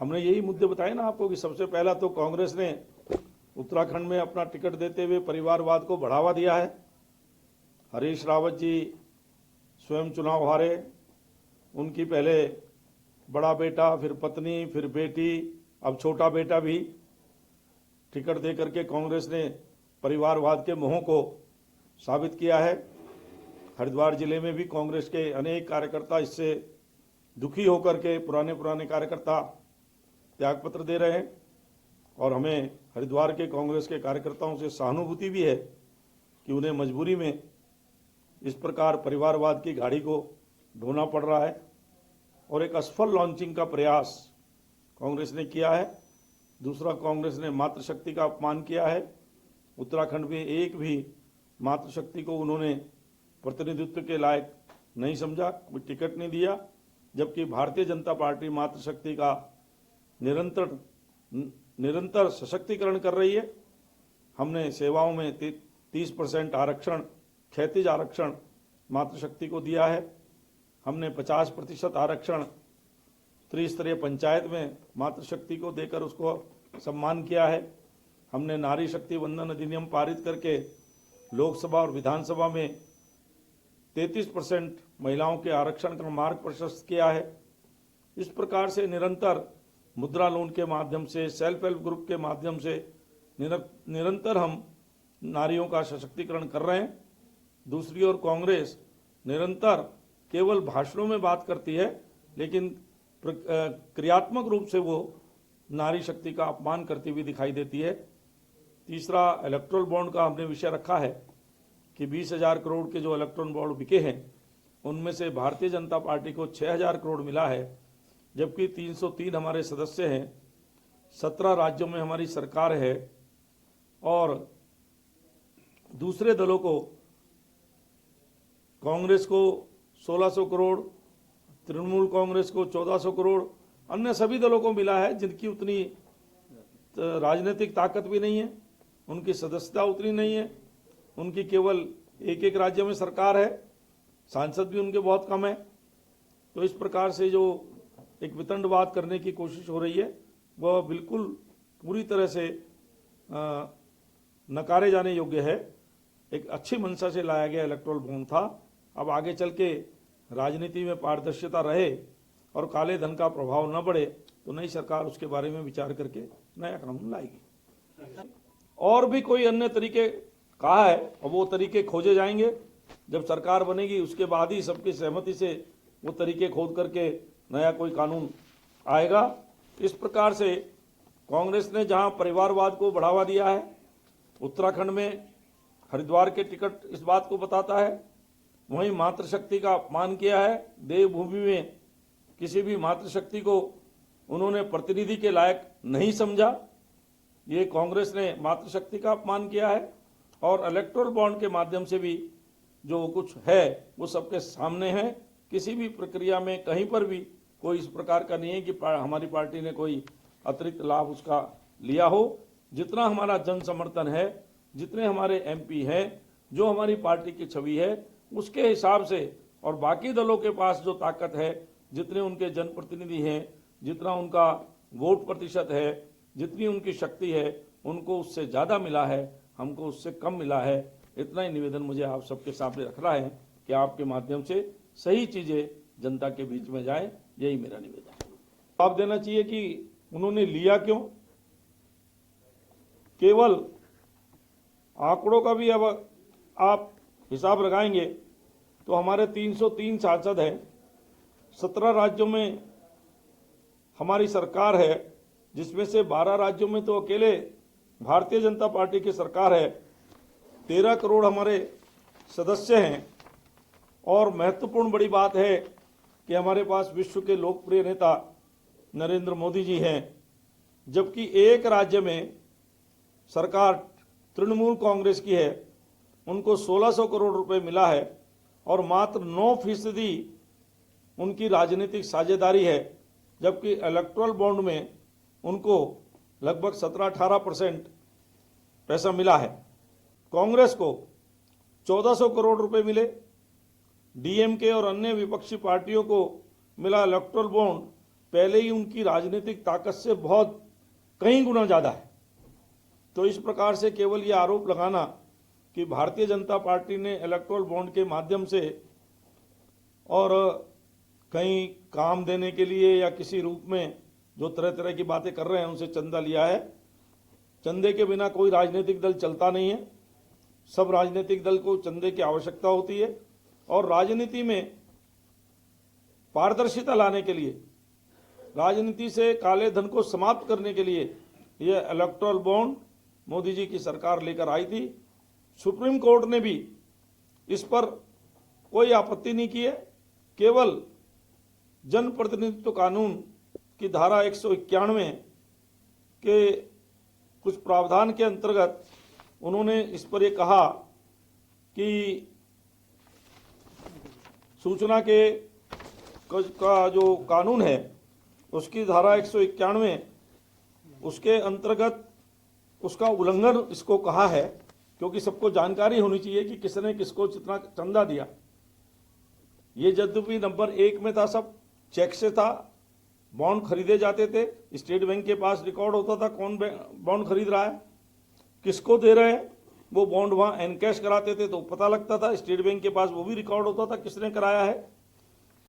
हमने यही मुद्दे बताए ना आपको कि सबसे पहला तो कांग्रेस ने उत्तराखंड में अपना टिकट देते हुए परिवारवाद को बढ़ावा दिया है। हरीश रावत जी स्वयं चुनाव हारे, उनकी पहले बड़ा बेटा, फिर पत्नी, फिर बेटी, अब छोटा बेटा भी टिकट दे करके कांग्रेस ने परिवारवाद के मोह को साबित किया है। हरिद्वार जिले में भी कांग्रेस के अनेक कार्यकर्ता इससे दुखी होकर के पुराने कार्यकर्ता त्यागपत्र दे रहे हैं और हमें हरिद्वार के कांग्रेस के कार्यकर्ताओं से सहानुभूति भी है कि उन्हें मजबूरी में इस प्रकार परिवारवाद की गाड़ी को ढोना पड़ रहा है और एक असफल लॉन्चिंग का प्रयास कांग्रेस ने किया है। दूसरा, कांग्रेस ने मातृशक्ति का अपमान किया है। उत्तराखंड में एक भी मातृशक्ति को उन्होंने प्रतिनिधित्व के लायक नहीं समझा, कोई टिकट नहीं दिया, जबकि भारतीय जनता पार्टी मातृशक्ति का निरंतर सशक्तिकरण कर रही है। हमने सेवाओं में 30% आरक्षण, क्षैतिज आरक्षण मातृशक्ति को दिया है। हमने 50% आरक्षण त्रिस्तरीय पंचायत में मातृशक्ति को देकर उसको सम्मान किया है। हमने नारी शक्ति वंदन अधिनियम पारित करके लोकसभा और विधानसभा में 33% महिलाओं के आरक्षण का मार्ग प्रशस्त किया है। इस प्रकार से निरंतर मुद्रा लोन के माध्यम से, सेल्फ हेल्प ग्रुप के माध्यम से निरंतर हम नारियों का सशक्तिकरण कर रहे हैं। दूसरी ओर कांग्रेस निरंतर केवल भाषणों में बात करती है, लेकिन क्रियात्मक रूप से वो नारी शक्ति का अपमान करती हुई दिखाई देती है। तीसरा, इलेक्ट्रल बॉन्ड का हमने विषय रखा है कि 20,000 करोड़ के जो इलेक्ट्रल बॉन्ड बिके हैं उनमें से भारतीय जनता पार्टी को 6,000 करोड़ मिला है, जबकि 303 हमारे सदस्य हैं, 17 राज्यों में हमारी सरकार है और दूसरे दलों को, कांग्रेस को 1600 करोड़, तृणमूल कांग्रेस को 1400 करोड़, अन्य सभी दलों को मिला है जिनकी उतनी राजनीतिक ताकत भी नहीं है, उनकी सदस्यता उतनी नहीं है, उनकी केवल एक राज्य में सरकार है, सांसद भी उनके बहुत कम है। तो इस प्रकार से जो एक वितंडवाद करने की कोशिश हो रही है वह बिल्कुल पूरी तरह से नकारे जाने योग्य है। एक अच्छी मंशा से लाया गया इलेक्ट्रल बॉन्ड था। अब आगे चल के राजनीति में पारदर्शिता रहे और काले धन का प्रभाव न बढ़े तो नई सरकार उसके बारे में विचार करके नया कानून लाएगी। और भी कोई अन्य तरीके कहा है और वो तरीके खोजे जाएंगे। जब सरकार बनेगी उसके बाद ही सबकी सहमति से वो तरीके खोद करके नया कोई कानून आएगा। इस प्रकार से कांग्रेस ने जहां परिवारवाद को बढ़ावा दिया है, उत्तराखंड में हरिद्वार के टिकट इस बात को बताता है, वहीं मातृशक्ति का अपमान किया है। देवभूमि में किसी भी मातृशक्ति को उन्होंने प्रतिनिधि के लायक नहीं समझा, ये कांग्रेस ने मातृशक्ति का अपमान किया है। और इलेक्टोरल बॉन्ड के माध्यम से भी जो कुछ है वो सबके सामने है। किसी भी प्रक्रिया में कहीं पर भी कोई इस प्रकार का नहीं है कि हमारी पार्टी ने कोई अतिरिक्त लाभ उसका लिया हो। जितना हमारा जन समर्थन है, जितने हमारे एमपी हैं, जो हमारी पार्टी की छवि है, उसके हिसाब से और बाकी दलों के पास जो ताकत है, जितने उनके जनप्रतिनिधि हैं, जितना उनका वोट प्रतिशत है, जितनी उनकी शक्ति है, उनको उससे ज़्यादा मिला है, हमको उससे कम मिला है। इतना ही निवेदन मुझे आप सबके सामने रखना है कि आपके माध्यम से सही चीज़ें जनता के बीच में जाए। यही मेरा निवेदन है। जवाब देना चाहिए कि उन्होंने लिया क्यों। केवल आंकड़ों का भी अब आप हिसाब लगाएंगे तो हमारे 303 सांसद हैं, 17 राज्यों में हमारी सरकार है, जिसमें से 12 राज्यों में तो अकेले भारतीय जनता पार्टी की सरकार है। 13 करोड़ हमारे सदस्य हैं और महत्वपूर्ण बड़ी बात है कि हमारे पास विश्व के लोकप्रिय नेता नरेंद्र मोदी जी हैं, जबकि एक राज्य में सरकार तृणमूल कांग्रेस की है, उनको 1600 करोड़ रुपए मिला है और मात्र 9% उनकी राजनीतिक साझेदारी है, जबकि इलेक्टोरल बॉन्ड में उनको लगभग 17-18% पैसा मिला है। कांग्रेस को 1400 करोड़ रुपए मिले, डीएमके और अन्य विपक्षी पार्टियों को मिला इलेक्टोरल बॉन्ड पहले ही उनकी राजनीतिक ताकत से बहुत कई गुना ज़्यादा है। तो इस प्रकार से केवल ये आरोप लगाना कि भारतीय जनता पार्टी ने इलेक्टोरल बॉन्ड के माध्यम से और कहीं काम देने के लिए या किसी रूप में जो तरह तरह की बातें कर रहे हैं उनसे चंदा लिया है। चंदे के बिना कोई राजनीतिक दल चलता नहीं है। सब राजनीतिक दल को चंदे की आवश्यकता होती है और राजनीति में पारदर्शिता लाने के लिए, राजनीति से काले धन को समाप्त करने के लिए यह इलेक्टोरल बॉन्ड मोदी जी की सरकार लेकर आई थी। सुप्रीम कोर्ट ने भी इस पर कोई आपत्ति नहीं की है। केवल जनप्रतिनिधित्व कानून की धारा 191 के कुछ प्रावधान के अंतर्गत उन्होंने इस पर यह कहा कि सूचना के का जो कानून है उसकी धारा 191 उसके अंतर्गत उसका उल्लंघन इसको कहा है, क्योंकि सबको जानकारी होनी चाहिए कि किसने किसको कितना चंदा दिया। ये यद्यपि नंबर 1 में था, सब चेक से था, बॉन्ड खरीदे जाते थे, स्टेट बैंक के पास रिकॉर्ड होता था कौन बॉन्ड खरीद रहा है, किसको दे रहे हैं। वो बॉन्ड वहाँ एनकैश कराते थे तो पता लगता था, स्टेट बैंक के पास वो भी रिकॉर्ड होता था किसने कराया है।